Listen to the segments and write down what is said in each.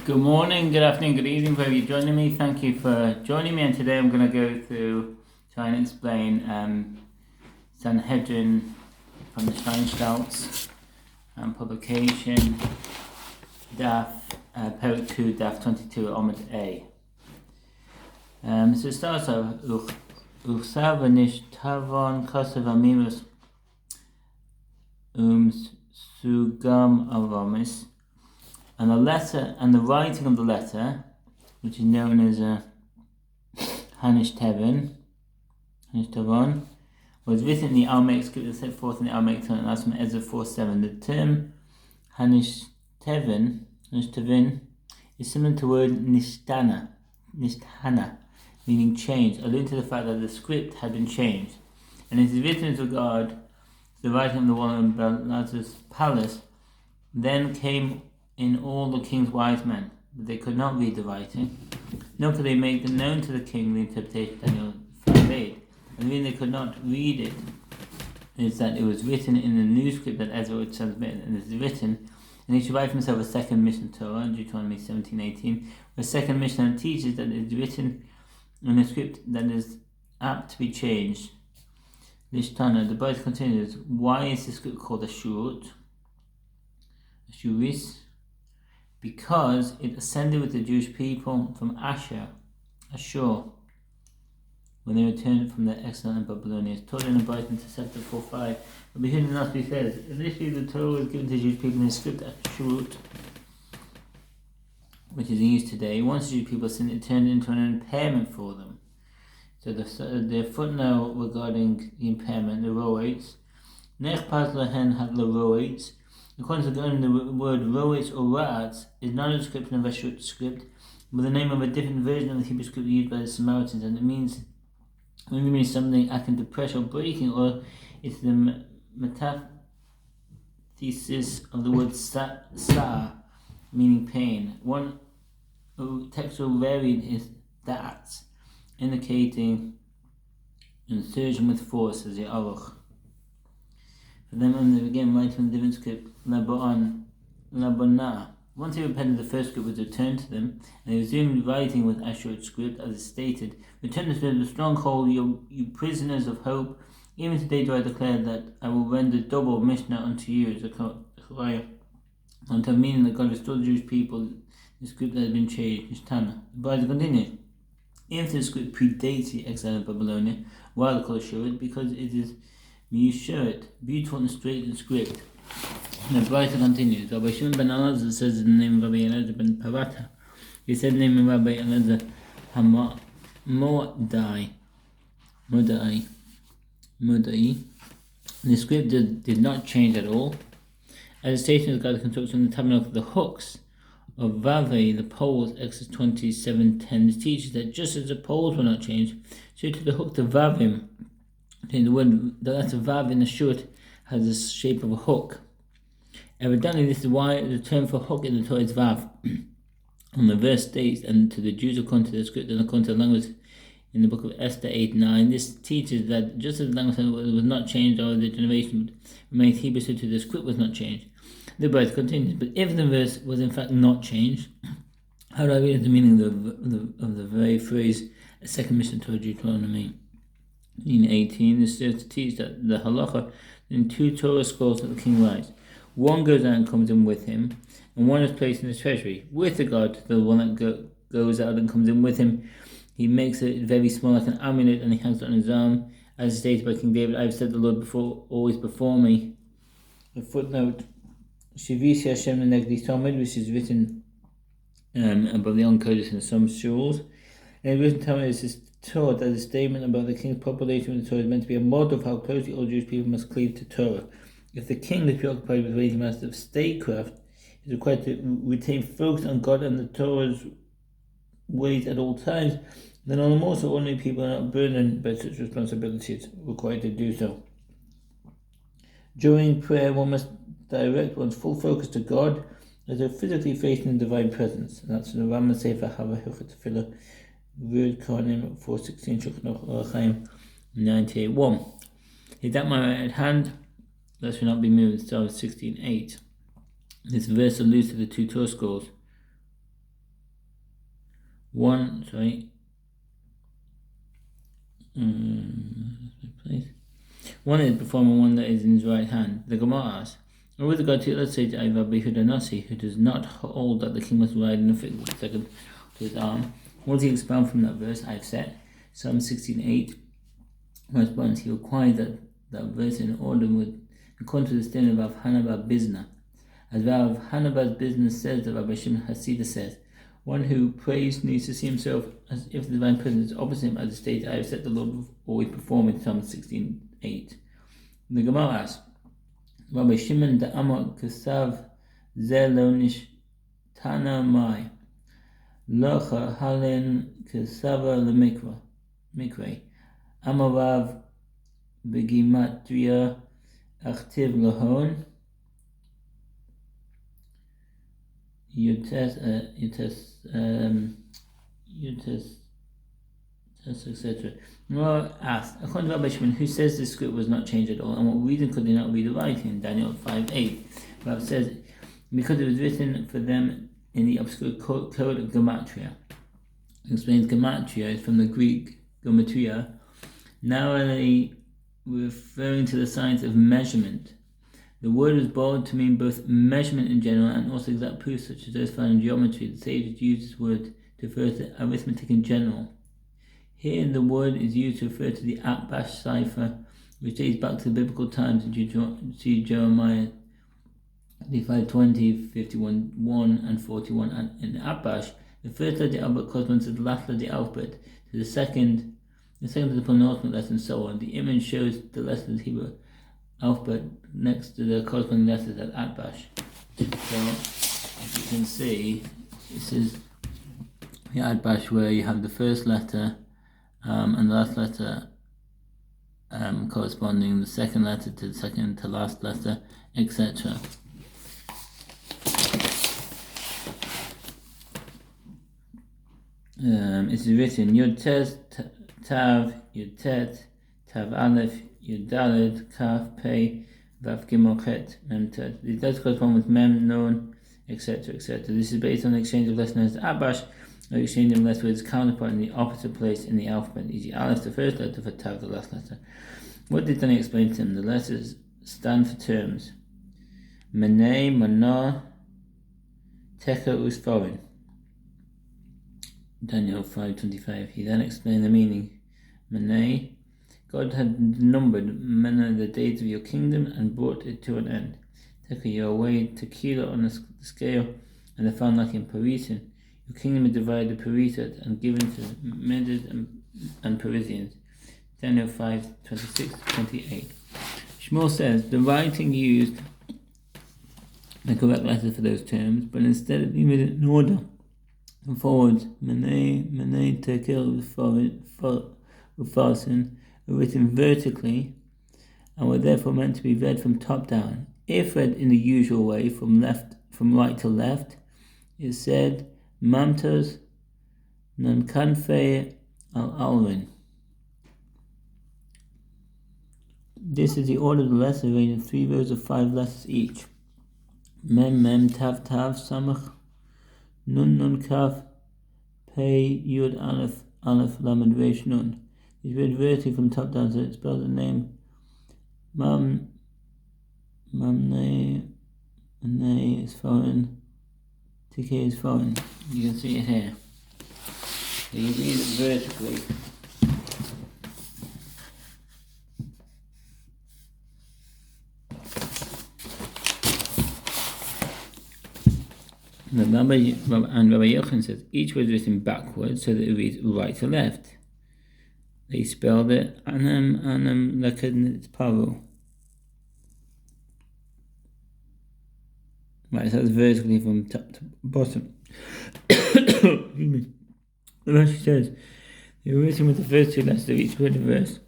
Good morning, good afternoon, good evening, wherever you're joining me. Thank you for joining me, and today I'm going to go through, try and explain Sanhedrin from the Steinstouts publication, Daf, Perek 2, Daf 22, Omid A. So it starts off, Uchsav v'nish tavon kasev amimus sugam avamis. And the letter and the writing of the letter, which is known as Hanish Tavon, was written in the Aramaic script that's set forth in the Aramaic tongue, and that's from Ezra 4:7. The term Hanish Tavon is similar to the word Nishtana, meaning change, alluding to the fact that the script had been changed. And it is written with regard to the writing of the wall in Belshazzar's palace. Then came in all the king's wise men, but they could not read the writing, nor could they make known to the king the interpretation Daniel forbade. And the reason they could not read it is that it was written in the new script that Ezra would transmit, and it is written, and he should write for himself a second Mishnah Torah, Deuteronomy 17:18, where second Mishnah teaches that it is written in a script that is apt to be changed. Lishtana, the Bible continues, why is the script called a shuris? Because it ascended with the Jewish people from Ashur, when they returned from their exile in Babylonia. It's taught in the Bible to chapter 4:5. But behind the Nasby says, initially the Torah was given to the Jewish people in the script Ashur, which is in use today. Once the Jewish people sinned, it turned into an impairment for them. So the footnote regarding the impairment, the roids, Nech Paz Lahen had the roids. According to the word roitz or rats is not a description of a short script, but the name of a different version of the Hebrew script used by the Samaritans, and it means something akin to pressure or breaking, or it's the metathesis of the word sa, meaning pain. One textual variant is that, indicating insertion with force as the aruch. For them, and they began writing a different script, Labona. Once they repented, the first script was returned to them, and they resumed writing with Ashur's script, as is stated. Return the spirit of the stronghold, you prisoners of hope. Even today do I declare that I will render double Mishnah unto you, Zechariah, until meaning that God restored the Jewish people, the script that had been changed, Nishtana. The Bible continues. If the script predates the exile of Babylonia, why they call it Shurit? Because it is Yushurit, beautiful and straight in script. And the writer continues. Rabbi Shimon ben Elazar says in the name of Rabbi Elazar ben Parata. He said in the name of Rabbi Elazar Modai. The script did not change at all. As a statement of God's construction of the tabernacle, the hooks of Vave, the poles, Exodus 27:10, this teaches that just as the poles were not changed, so to the hook, the Vavim, the letter Vav in the short has the shape of a hook. Evidently, this is why the term for hook in the Torah is Vav. On the verse states, and to the Jews according to the script and according to the language in the book of Esther 8:9, this teaches that just as the language was not changed over the generation remained Hebrew, so to the script was not changed. The verse continues, but if the verse was in fact not changed, how do I read the meaning of the very phrase, a second Mishnah Torah, Deuteronomy 18, this serves to teach that the halacha in two Torah scrolls that the king writes. One goes out and comes in with him, and one is placed in his treasury. With regard to the one that goes out and comes in with him, he makes it very small, like an amulet, and he hangs it on his arm, as stated by King David, I have said the Lord always before me. The footnote, Shivisi Hashem Negdi Talmud, which is written above the Onkodesh in some shuls. And the written Talmud is taught that the statement about the king's population with the Torah is meant to be a model of how closely all Jewish people must cleave to Torah. If the king is preoccupied with raising matters of statecraft, is required to retain focus on God and the Torah's ways at all times, then all the more so ordinary people are not burdened by such responsibilities, required to do so. During prayer, one must direct one's full focus to God as though physically facing the divine presence. And that's in the Rambam Sefer Hava Hilchot Tefillah, Word Kohanim 4:16, Shulchan Aruch Chaim 98:1. Is that my right hand? That should not be moved. Psalm 16:8. This verse alludes to the two Torah scrolls. One is performing one that is in his right hand. The Gemara asks, or with regard to, let's say, Rabbi Hudanasi, who does not hold that the king must ride in a figure with the second to his arm, what does he expound from that verse I've said? Psalm 16:8 responds, he required that verse in order with, according to the statement of Rav Hanabah Bizna. As Rav Hanabah's business says, that Rabbi Shimon Hasidah says, one who prays needs to see himself as if the divine presence is opposite him, as stated, I have set the Lord always perform in Psalm 16:8. The Gemara asks, Rabbi Shimon da Amar Kasav Zelonish Tana Mai Locha Halen Kasava Lemikre Amarav Begimatria Achtiv Lahon Yutes, etc. Gemara asked, according to Rabbi Shimon, who says the script was not changed at all, and what reason could they not read the writing? Daniel 5:8. Rabbi says, because it was written for them in the obscure code of Gematria. It explains Gematria is from the Greek Gematria, narrowly referring to the science of measurement. The word was borrowed to mean both measurement in general and also exact proofs such as those found in geometry. The sages used this word to refer to arithmetic in general. Here the word is used to refer to the Atbash cipher, which dates back to the biblical times in Jeremiah 35:20, 51:1 and 41. And in Atbash, the first letter of the alphabet corresponds to the last letter of the alphabet, to the second to the penultimate letter, and so on. The image shows the letters of the Hebrew alphabet next to the corresponding letters at Atbash. So, as you can see, this is the Atbash where you have the first letter and the last letter corresponding the second letter to the second to last letter, etc. It is written Yud Tes Tav Yud Tet Tav Aleph Yud Dalet Kaf Pei Vav Gimel Chet Mem Tet. It does correspond with Mem, Nun, etc., etc. This is based on the exchange of letters known as Atbash, or exchange of letters with its counterpart in the opposite place in the alphabet, e.g. Aleph, the first letter, for Tav, the last letter. What did Daniel explain to him? The letters stand for terms. Menei, Mana, Teka, Usforin. Daniel 5:25. He then explained the meaning. Menei, God had numbered Mena the days of your kingdom and brought it to an end. Teka, you are weighed tequila on a scale and are found like in Parisian. Your kingdom is divided Pariset and given to Medes and Parisians. Daniel 5:26-28. Shmuel says the writing used the correct letters for those terms, but instead of being written in order and forwards, Menei, Tekel, Ufasin, are written vertically and were therefore meant to be read from top down. If read in the usual way, from right to left, it said Mamtos Nankanfe al-Alwin. This is the order of the letters, arranged in 3 rows of 5 letters each. Mem, Mem, Tav, Tav, Samach, Nun, Nun, Kaf, Pei, Yud, Aleph, Aleph, Lamed, Resh, Nun. It's read vertically from top down, so it spells the name Mamne is foreign. TK is foreign. You can see it here. So you read it vertically. Rabbi Yochanan says each word is written backwards so that it reads right to left. They spelled it Anam Lakadnit Paro. Right, so that's vertically from top to bottom. The verse says they were written with the first 2 letters of each word of verse.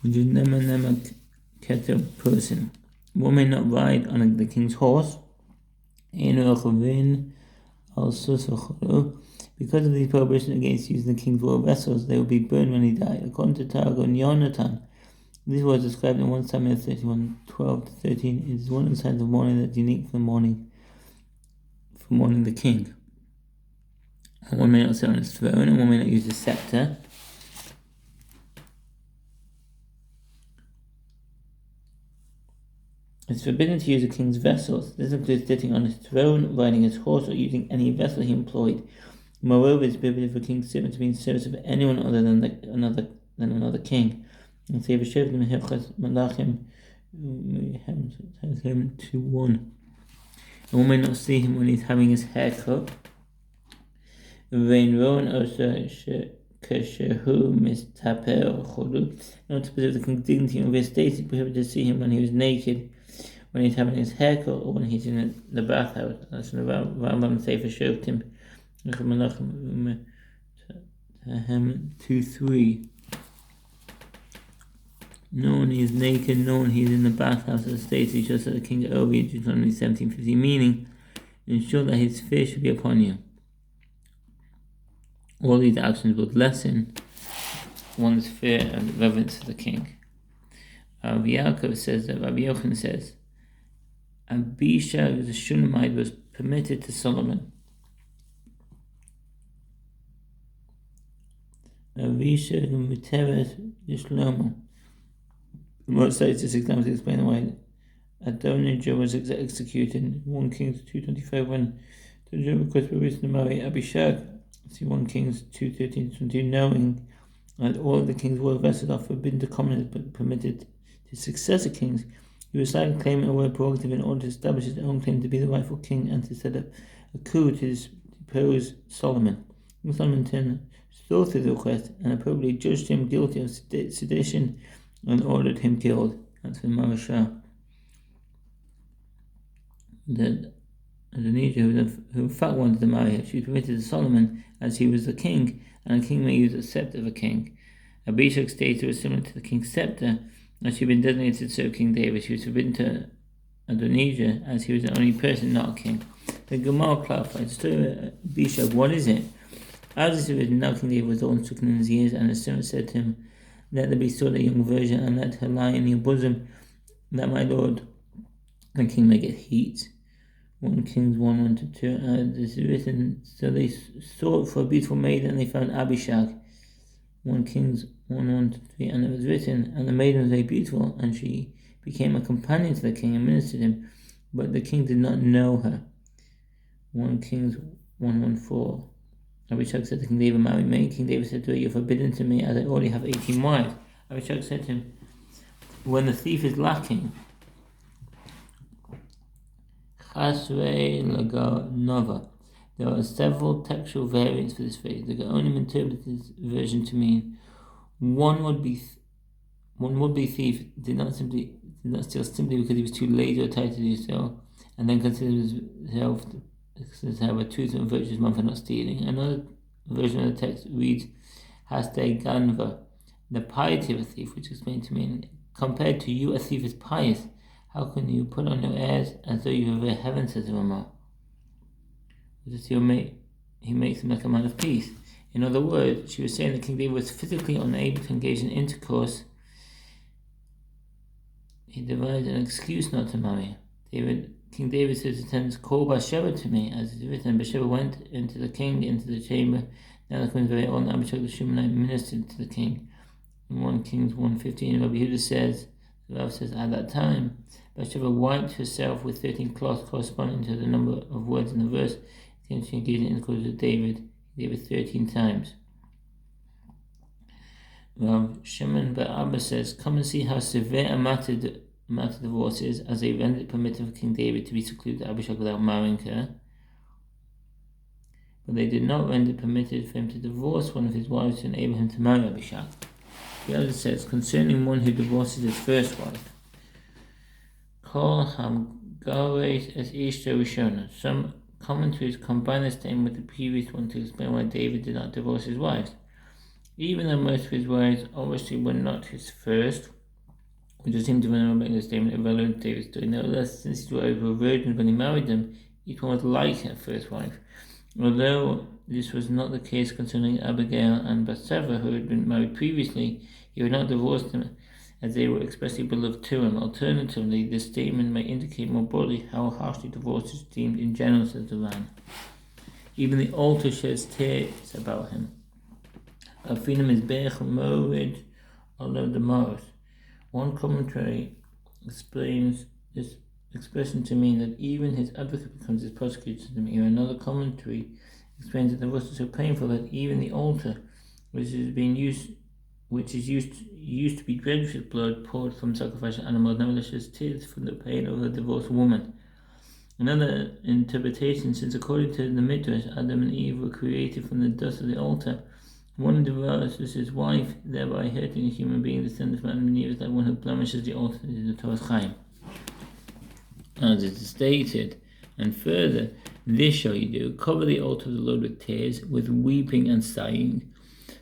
Which is Nema Keter person. One may not ride on the king's horse. Because of these prohibitions against using the king's royal vessels, they will be burned when he died. According to Targum Yonatan, This was described in 1 Samuel 31, 12-13. It is one of the signs of mourning that's unique for mourning the king. And one may not sit on his throne, and one may not use a scepter. It's forbidden to use a king's vessels. This includes sitting on his throne, riding his horse, or using any vessel he employed. Moreover, it's forbidden for a king's servant to be in service of anyone other than another king. And so Malachim 2:1. And one may not see him when he's having his hair cut. Not to preserve the king's dignity of his state, it's prohibited to see him when he was naked, when he's having his hair cut, or when he's in the bathhouse. That's from the Rambam Sefer Shoftim. 2:3. No one is naked, no one is in the bathhouse of the state. He shows that the king over you, Deuteronomy 17:50, meaning ensure that his fear should be upon you. All these actions would lessen one's fear and reverence for the king. Rabbi Yaakov says that Rabbi Yochanan says Abishag the Shunammite was permitted to Solomon. Abishag Muteret Shlomo. Most states this example to explain why Adonijah was executed. 1 Kings 2:25 when the Jew requested permission to marry Abishag. See 1 Kings 2:13-22, knowing that all of the king's royal vessels are forbidden to comment but permitted to successor kings. He was likely claiming a royal prerogative in order to establish his own claim to be the rightful king and to set up a coup to depose Solomon. Solomon then saw through the request and appropriately judged him guilty of sedition and ordered him killed. That's from Marashah. That Adonijah, who in fact wanted to marry her, she was permitted to Solomon as he was the king, and a king may use the scepter of a king. Abishag's status was similar to the king's scepter, as she had been designated to serve King David. She was forbidden to Adonijah as he was the only person not a king. The Gemara clarifies the story of Abishag. What is it? As is written, now King David was the one stricken in his years, and the servant said to him, let there be still a young virgin, and let her lie in your bosom, that my lord the king may get heat. 1 Kings 1:1-2. This is written, so they sought for a beautiful maiden, and they found Abishag. 1 Kings 1:1-3. And it was written, and the maiden was very beautiful, and she became a companion to the king and ministered him, but the king did not know her. 1 Kings 1:1-4. Abishag said to King David, marry me. King David said to her, you're forbidden to me, as I already have 18 wives. Abishag said to him, when the thief is lacking, Chasrei Lagar Nova. There are several textual variants for this phrase. The Gaonim interpret this version to mean one would be thief did not steal simply because he was too lazy or tired to do so, and then considers himself to have a truth and virtuous man for not stealing. Another version of the text reads Hastei Ganva, the piety of a thief, which explained to mean compared to you a thief is pious. How can you put on your airs as though you revere heaven, says the Ramah? He makes him like a man of peace. In other words, she was saying that King David was physically unable to engage in intercourse. He devised an excuse not to marry. King David says to his attendants, call Bathsheba to me, as is written. Bathsheba went into the king, into the chamber. Now the queen was very old, and Abishag the Shunammite ministered to the king. In 1 Kings 1:15, Rabbi Yehuda says, the Rav says, at that time, Bathsheba wiped herself with 13 cloths corresponding to the number of words in the verse. She engaged in intercourse with David 13 times. Rav Shimon Bar Abba says, come and see how severe a matter divorce is, as they rendered it permitted for King David to be secluded to Abishag without marrying her. But they did not render it permitted for him to divorce one of his wives to enable him to marry Abishag. The other says, concerning one who divorces his first wife, Kol Hamgaret es Ishta Rishona. Some commentaries combine this statement with the previous one to explain why David did not divorce his wives. Even though most of his wives obviously were not his first, which would seem to make the statement irrelevant to David's story. Nevertheless, since his wives were virgins when he married them, each one was like her first wife. Although this was not the case concerning Abigail and Bathsheba, who had been married previously, he would not divorce them as they were expressly beloved to him. Alternatively, this statement may indicate more broadly how harshly divorce is deemed in general, says the Ran. Even the altar sheds tears about him. Afinam is Bech Morid Allah the Morris. One commentary explains this expression to mean that even his advocate becomes his prosecutor to him. Another commentary explains that divorce is so painful that even the altar, which is used to be drenched with blood poured from sacrificial animals, nevertheless sheds tears from the pain of a divorced woman. Another interpretation, since according to the Midrash, Adam and Eve were created from the dust of the altar, one divorces his wife, thereby hurting a human being descended from Adam and Eve, is like one who blemishes the altar, is the Torah's Chaim. As it is stated, and further, this shall you do: cover the altar of the Lord with tears, with weeping and sighing,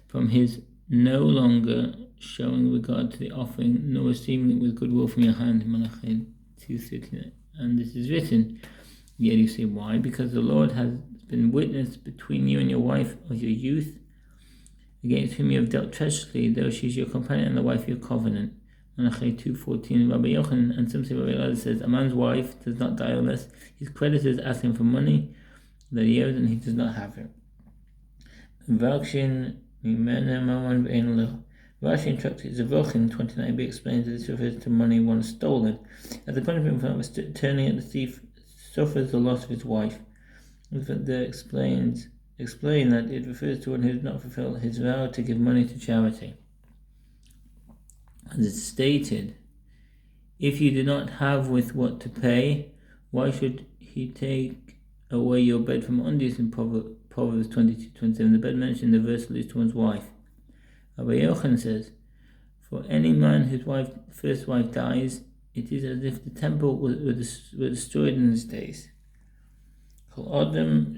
from his no longer showing regard to the offering, nor receiving it with goodwill from your hand. Malachi 2:39. And this is written. Yet you say, why? Because the Lord has been witness between you and your wife of your youth, against whom you have dealt treacherously, though she is your companion and the wife of your covenant. Malachi 2:14. Rabbi Yochanan and some say Rabbi Elazar says, a man's wife does not die unless his creditors ask him for money that he owes and he does not have it. Rashi in Tractate Zavochin 29b explains that this refers to money once stolen. As the punishment for turning at the thief suffers the loss of his wife. They explain that it refers to one who has not fulfilled his vow to give money to charity. As it's stated, if you do not have with what to pay, why should he take away your bed from under you? In Proverbs 22:27, the bed mentioned in the verse alludes to one's wife. Rabbi Yochanan says, for any man whose first wife dies, it is as if the temple were destroyed in his days. And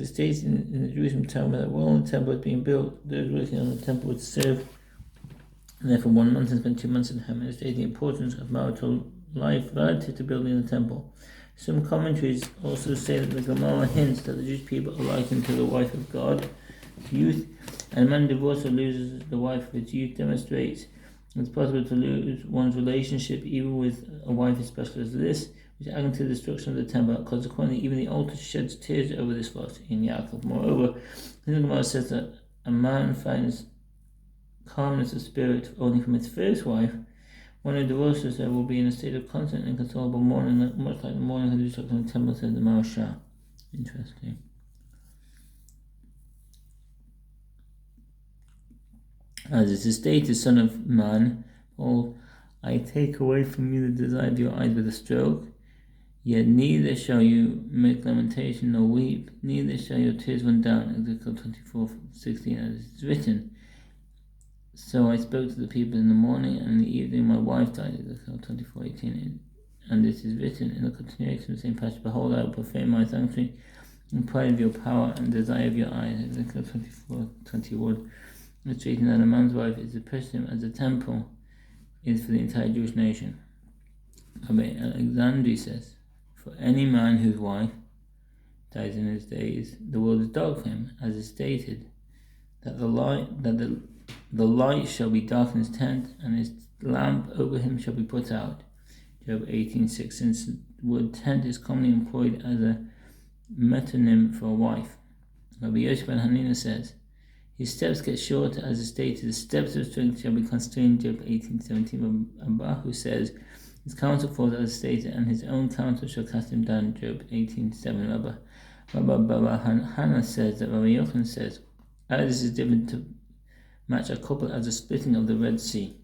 it states in the Jerusalem Talmud that while the temple was being built, those working on the temple would serve, and therefore 1 month and spend 2 months in the Hammam. It states the importance of marital life relative to building the temple. Some commentaries also say that the Gemara hints that the Jewish people are likened to the wife of God, youth, and a man divorced or loses the wife of his youth demonstrates it's possible to lose one's relationship even with a wife as special as this, which adds to the destruction of the temple. Consequently, even the altar sheds tears over this loss in Yaakov. Moreover, the Gemara says that a man finds calmness of spirit only from his first wife. One who divorces her will be in a state of constant and inconsolable mourning, much like the mourning of the destruction of the temple, says the Maharsha. Interesting. As it is stated, son of man, I take away from you the desire of your eyes with a stroke, yet neither shall you make lamentation nor weep, neither shall your tears run down. Ezekiel 24:16, as it is written. So I spoke to the people in the morning, and in the evening my wife died. Ezekiel 24:18, and this is written in the continuation of the same passage. Behold, I will profane my sanctuary, in pride of your power and desire of your eyes. Ezekiel 24:21, illustrating that a man's wife is to precious him as the temple is for the entire Jewish nation. Rabbi Alexandri says, for any man whose wife dies in his days, the world is dark for him, as is stated, that the light shall be dark in his tent, and his lamp over him shall be put out. Job 18:6. Since the word tent is commonly employed as a metonym for a wife. Rabbi Yosef ben Hanina says, his steps get shorter, as is stated, the steps of strength shall be constrained. Job 18:17. Abahu says, his counsel falls as stated, and his own counsel shall cast him down. Job 18:7. Rabbi Hannah says that Rabbi Yochanan says, as this is different to match a couple as the splitting of the Red Sea.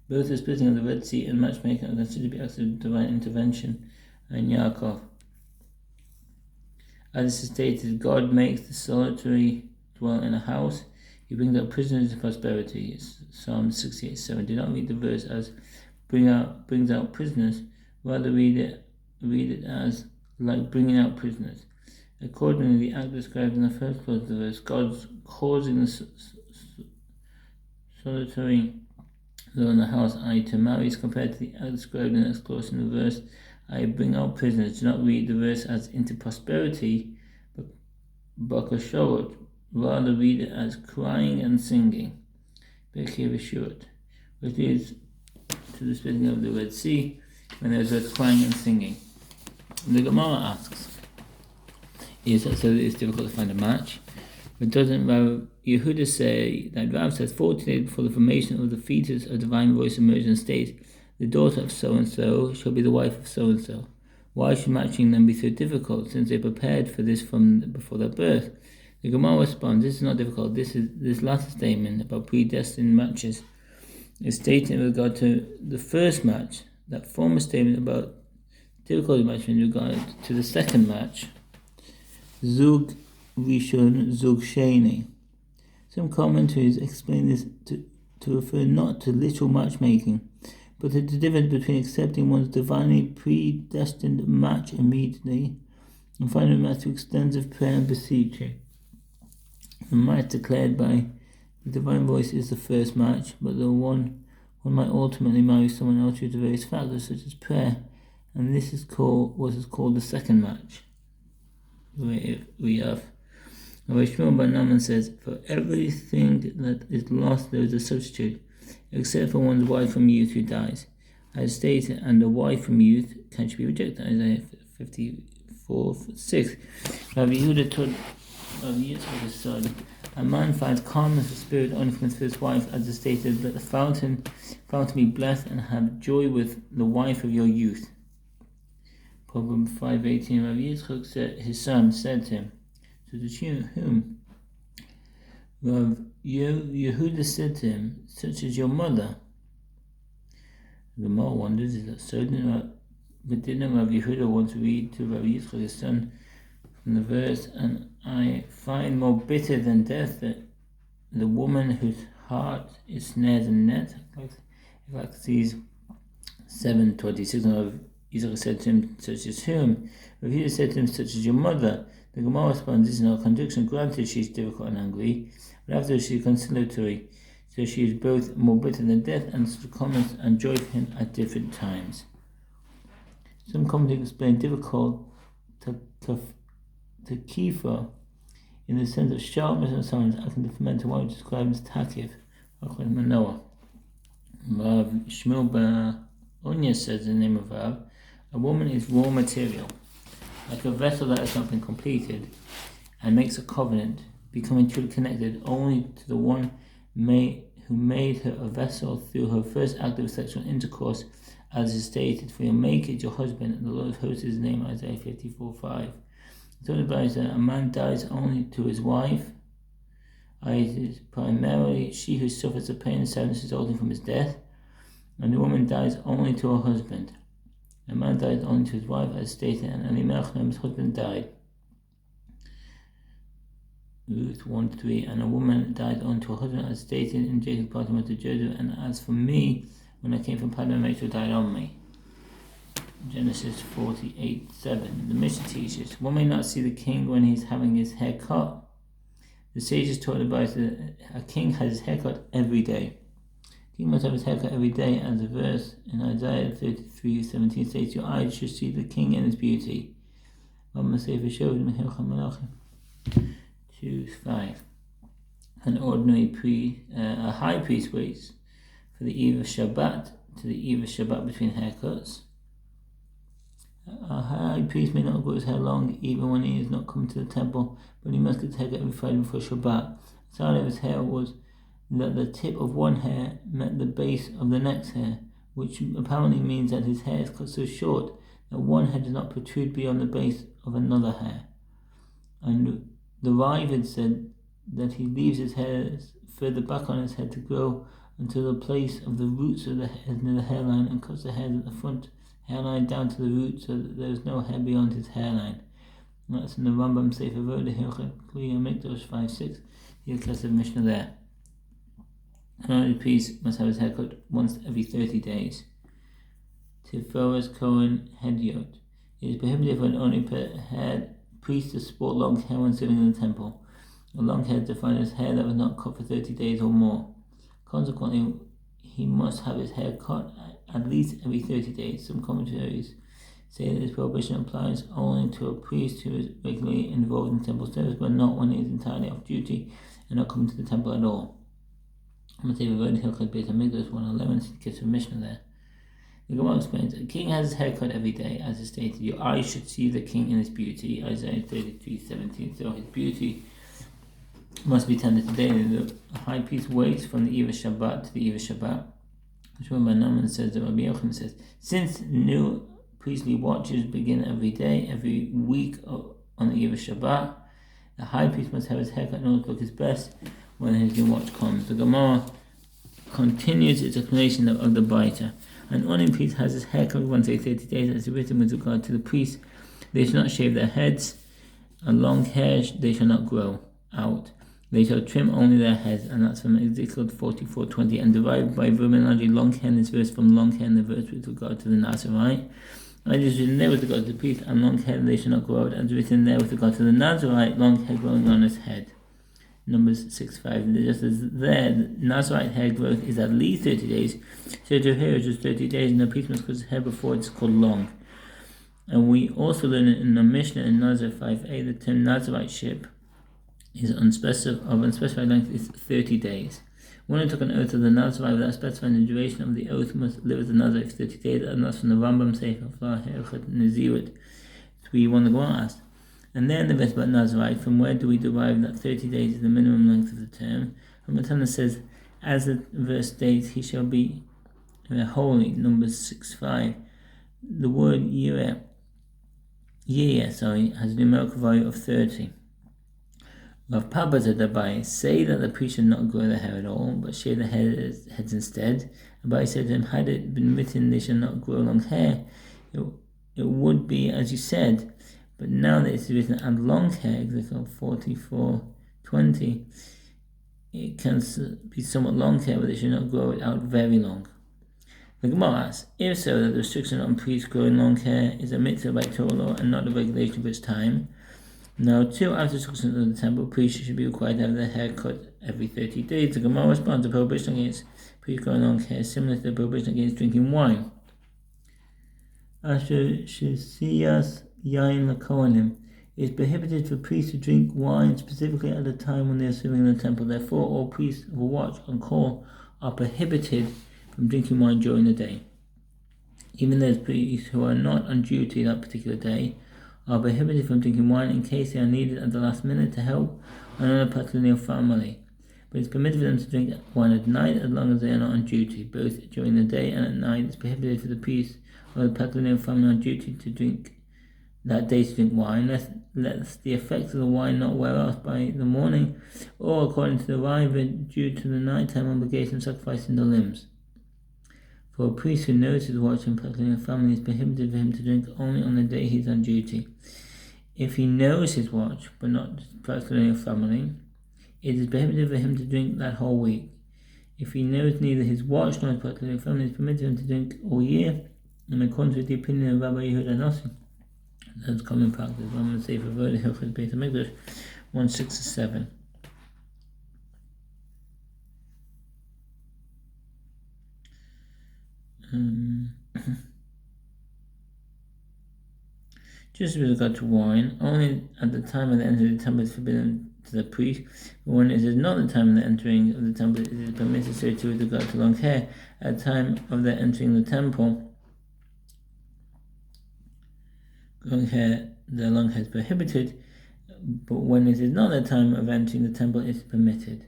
Both the splitting of the Red Sea and matchmaking are considered to be acts of divine intervention in Yaakov. As this is stated, God makes the solitary dwell in a house. He brings out prisoners into prosperity. It's Psalm 68:7. Do not read the verse as brings out prisoners. Rather read it as like bringing out prisoners. Accordingly, the act described in the first clause of the verse, God's causing the solitary dwell in the house, i.e. to marry, is compared to the act described in the next clause in the verse I bring out prisoners. Do not read the verse as into prosperity, but bakashorot. Rather read it as crying and singing. Bekir which leads to the splitting of the Red Sea when there was crying and singing. The Gemara asks, is that so it's difficult to find a match? But doesn't Rav Yehuda say that Rav says 14 days before the formation of the fetus of divine voice emerged and states, the daughter of so-and-so shall be the wife of so-and-so? Why should matching them be so difficult, since they prepared for this from before their birth? The Gemara responds, this is not difficult. This latter statement about predestined matches is stated in regard to the first match. That former statement about difficulty match in regard to the second match, Zug Rishon Zug Sheni. Some commentaries explain this to refer not to literal matchmaking, but to the difference between accepting one's divinely predestined match immediately and finding a match through extensive prayer and beseeching. The match declared by the divine voice is the first match, but the one might ultimately marry someone else due to various factors such as prayer, and this is what is called the second match. We have Rabbi Shmuel Bar Naaman says, for everything that is lost there is a substitute, except for one's wife from youth who dies. As stated, and a wife from youth can she be rejected. Isaiah 54:6. Rabbi Yehuda told Rabbi Yitzchak his son, a man finds calmness of spirit only from his first wife, as is stated, let the fountain be blessed and have joy with the wife of your youth. Proverbs 5:18. Rabbi Yitzchak said, his son said to him, to whom? Rav Yehuda said to him, such as your mother. The Gemara wonders, is that so? But didn't Rav Yehuda once read to Rav Yitzchak his son from the verse, and I find more bitter than death that the woman whose heart is snares and net. If I sees 7:26, Rav Yitzchak said to him, such as whom? Rav Yehuda said to him, such as your mother. The Gemara responds, this is not a contradiction. Granted, she is difficult and angry, but after she is conciliatory, so she is both more bitter than death, and comments and joy for him at different times. Some commentators explain difficult to kifa in the sense of sharpness and sounds acting to ferment, what is described as takif, Manoah. Rav Shmuel Bar Unya says in the name of Rav, a woman is raw material, like a vessel that has not been completed, and makes a covenant, becoming truly connected only to the one who made her a vessel through her first act of sexual intercourse, as is stated, for your maker is your husband, and the Lord of hosts is his name, Isaiah 54:5. So it implies that a man dies only to his wife, it is primarily she who suffers the pain and sadness resulting from his death, and the woman dies only to her husband. A man died only to his wife, as stated, and Elimelech, his husband, died. Ruth 1:3, and a woman died only to her husband, as stated in Jacob's party went to Joseph, and as for me, when I came from Paddan, Rachel died on me. Genesis 48:7. The Mishnah teaches, one may not see the king when he's having his hair cut. The sages taught about that a king has his hair cut every day. King must have his haircut every day, as the verse in Isaiah 33:17 states, your eyes should see the king in his beauty. 2:5. An ordinary a high priest waits for the eve of Shabbat to the eve of Shabbat between haircuts. A high priest may not grow his hair long even when he is not coming to the temple, but he must get his haircut every Friday before Shabbat. The sign of his hair was that the tip of one hair met the base of the next hair, which apparently means that his hair is cut so short that one hair does not protrude beyond the base of another hair. And the Ravid said that he leaves his hairs further back on his head to grow until the place of the roots of the hairs near the hairline, and cuts the hairs at the front hairline down to the root so that there is no hair beyond his hairline. And that's in the Rambam Sefer Voda Hilchot Kliya Mikdash 5:6. Here's a class of Mishnah there. An ordinary priest must have his hair cut once every 30 days. Tiforas Kohen Hediot. It is prohibited for an ordinary priest to sport long hair when serving in the temple. A long hair is defined as hair that was not cut for 30 days or more. Consequently, he must have his hair cut at least every 30 days. Some commentaries say that this prohibition applies only to a priest who is regularly involved in temple service, but not when he is entirely off duty and not coming to the temple at all. I'm going to say the word Hilchot Beit HaMikdash 111, so it gets a Mishnah there. The Gemara explains, a king has his haircut every day, as is stated. Your eyes should see the king in his beauty, Isaiah 33:17. So his beauty must be tended today. The high priest waits from the eve of Shabbat to the eve of Shabbat. Shmuel Naaman says that Rabbi Yochanan says, since new priestly watches begin every day, every week on the eve of Shabbat, the high priest must have his haircut in order to look his best when his new watch comes. The Gemara continues its explanation of the Baita. An owning priest has his hair covered once every 30 days, as written with regard to the priests. They shall not shave their heads, and long hair they shall not grow out. They shall trim only their heads, and that's from Ezekiel 44:20, and derived by terminology long hair in this verse from long hair in the verse with regard to the Nazarite. And it is written there with regard to the priest, and long hair they shall not grow out, and written there with regard to the Nazarite, long hair growing on his head. Numbers 6:5. Just as there, the Nazarite hair growth is at least 30 days, so to hair is just 30 days, and the priest must cut his hair before it's called long. And we also learn it in the Mishnah in Nazar 5a, the term Nazariteship is of unspecified length is 30 days. One who took an oath of the Nazarite without specifying the duration of the oath must live as the Nazarite for 30 days, and that's from the Rambam Sefer Hilchot Nazirut 3:1. The Gemara asked, and then the verse about Nazarite, from where do we derive that 30 days is the minimum length of the term? And Matana says, as the verse states, he shall be holy, Numbers 6:5. The word year has a numerical value of 30. Rav Papa said Abai, say that the priest should not grow their hair at all, but shave their heads instead. Abai said to him, had it been written they shall not grow long hair, it would be as you said. But now that it's written and long hair, Ezekiel 44:20, it can be somewhat long hair, but they should not grow it out very long. The Gemara asks, if so, that the restriction on priests growing long hair is a mitzvah by Torah law and not a regulation of its time. Now, too, after destruction of the temple, priests should be required to have their hair cut every 30 days. The Gemara responds, the prohibition against priests growing long hair is similar to the prohibition against drinking wine. Asher Shesiyas Yain LaKohanim. It is prohibited for priests to drink wine specifically at the time when they are serving in the temple. Therefore, all priests of a watch on call are prohibited from drinking wine during the day. Even those priests who are not on duty that particular day are prohibited from drinking wine in case they are needed at the last minute to help another patrilineal family. But it's permitted for them to drink wine at night as long as they are not on duty. Both during the day and at night, it's prohibited for the priest or the patrilineal family on duty to drink wine, lest the effects of the wine not wear off by the morning, or according to the Riva, due to the nighttime obligation of sacrificing the limbs. For a priest who knows his watch and patrilineal family, it is prohibited for him to drink only on the day he is on duty. If he knows his watch, but not his patrilineal family, it is prohibited for him to drink that whole week. If he knows neither his watch nor his patrilineal family, it is permitted for him to drink all year, in accordance with the opinion of Rabbi Yehuda Nossi. That's common practice. I'm going to say for Vodi Hilchot Beit HaMikdash 167. Just with regard to wine, only at the time of the entry of the temple is forbidden to the priest, but when it is not the time of the entering of the temple, it is permitted so too with regard to long hair. At the time of their entering the temple, the long hair is prohibited, but when it is not the time of entering the temple, it is permitted.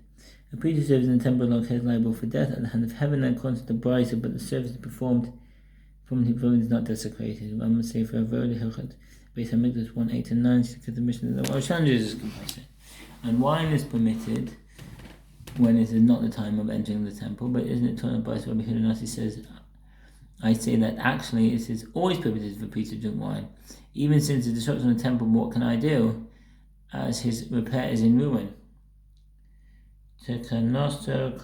A priest who serves in the temple long hair is liable for death at the hand of heaven and according to the Brisa, but the service is performed from the performance is not desecrated. I'm going to say for a Vodi Hilchot Beit HaMikdash 1:8-9, because the mission of the Roshanja is compulsory. And wine is permitted when it is not the time of entering the temple, but isn't it taught by Rabbi Yehuda Nossi says, I say that actually it is always prohibited for priests to drink wine, even since the destruction of the temple. What can I do, as his repair is in ruin? Tekanoster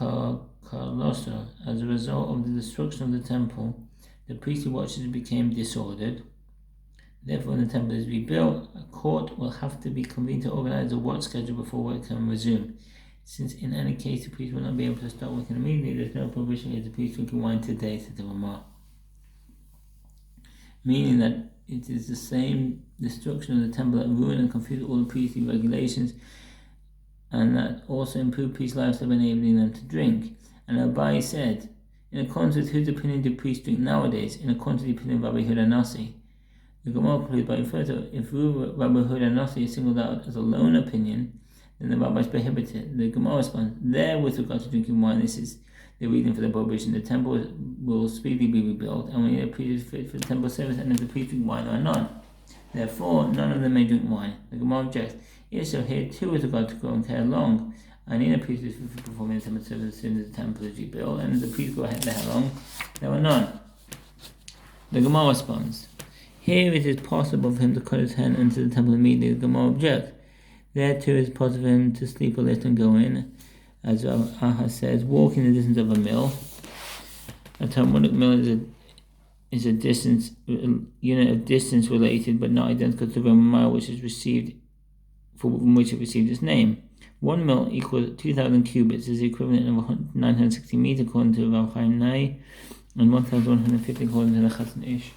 Carloster. As a result of the destruction of the temple, the priestly watches became disordered. Therefore, when the temple is rebuilt, a court will have to be convened to organize a watch schedule before work can resume. Since in any case the priest will not be able to start working immediately, there is no prohibition against the priest drinking wine today, said the Ramah. Meaning that it is the same destruction of the temple that ruined and confused all the priestly regulations, and that also improved priest lifestyle by enabling them to drink. And Abai said, in accordance with whose opinion do priests drink nowadays? In accordance with the opinion of Rabbi Huda Nasi. The Gemara concludes by referring to if Rabbi Huda Nasi is singled out as a lone opinion, then the rabbis prohibit it. The Gemara responds, there with regard to drinking wine, this is the reason for the prohibition. The temple will speedily be rebuilt, and when the priest is fit for the temple service, and if the priest drink wine or not. Therefore, none of them may drink wine. The Gemara objects, if so, here too with regard to growing hair long, and in a priest is fit for performing the temple service as soon as the temple is rebuilt, and if the priest grow their hair long, there are none. The Gemara responds, here it is possible for him to cut his hair and enter the temple immediately. The Gemara objects, there too it is possible for him to sleep a little and go in. As Aha says, walking the distance of a mil. A Talmudic mil is a distance, unit of distance related but not identical to the Roman mile, from which it received its name. 1 mil equals 2,000 cubits, is the equivalent of 960 meters according to Rav Chaim Nai, and 1,150 according to the Chazon Ish.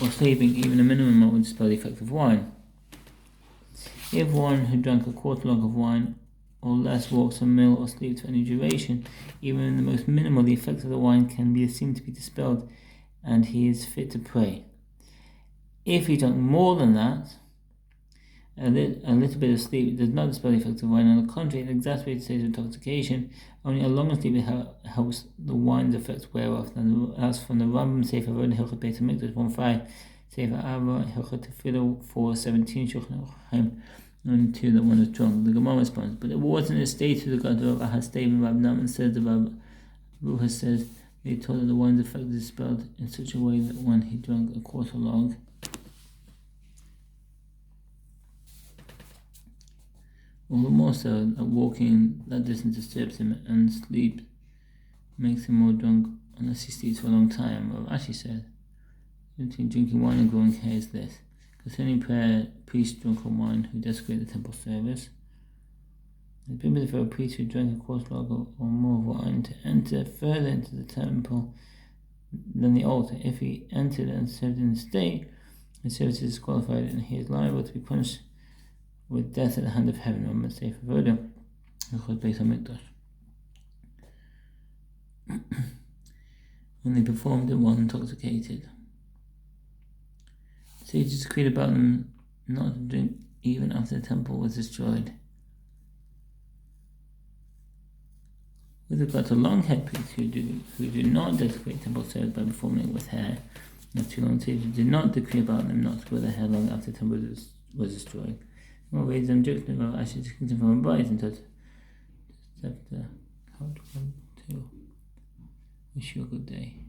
Or sleeping, even a minimum amount would dispel the effect of wine. If one who drank a quarter log of wine or less walks a mil or sleeps for any duration, even in the most minimal, the effects of the wine can be assumed to be dispelled, and he is fit to pray. If he drank more than that, a little bit of sleep does not dispel the effects of wine. On the contrary, it exacerbates states of intoxication. Only a longer sleep helps the wine's effects wear off. As from the Rambam Sefer Avodah Hilchot Beit HaMikdash 1:5, Sefer Abba Hilchot Tefillah 4:17, Shulchan Aruch and 2 that one is drunk. The Gemara responds, but it wasn't a state with regard to Rav Aha's statement. Rav Naaman says, the Rav Ruha says, they told that the wine's effect is dispelled in such a way that when he drank a quarter log, all the more so that walking that distance disturbs him, and sleep makes him more drunk unless he sleeps for a long time. Rav Ashi said, between drinking wine and growing hair is this: concerning prayer, priests drunk on wine who desecrate the temple service. It has been permitted for a priest who drank a quarter log or more of wine to enter further into the temple than the altar. If he entered and served in the state, his service is disqualified, and he is liable to be punished with death at the hand of heaven. On the Sefer Avodah Hilchot Beit HaMikdash. When they performed it while intoxicated, sages decreed about them not to drink even after the temple was destroyed. With regard to long-haired priests who do not desecrate temple service by performing it with hair, not too long, sages did not decree about them not to grow their hair long after the temple was destroyed. More ways than objection of Ashes kingdom from a and to accept the wish you a good day.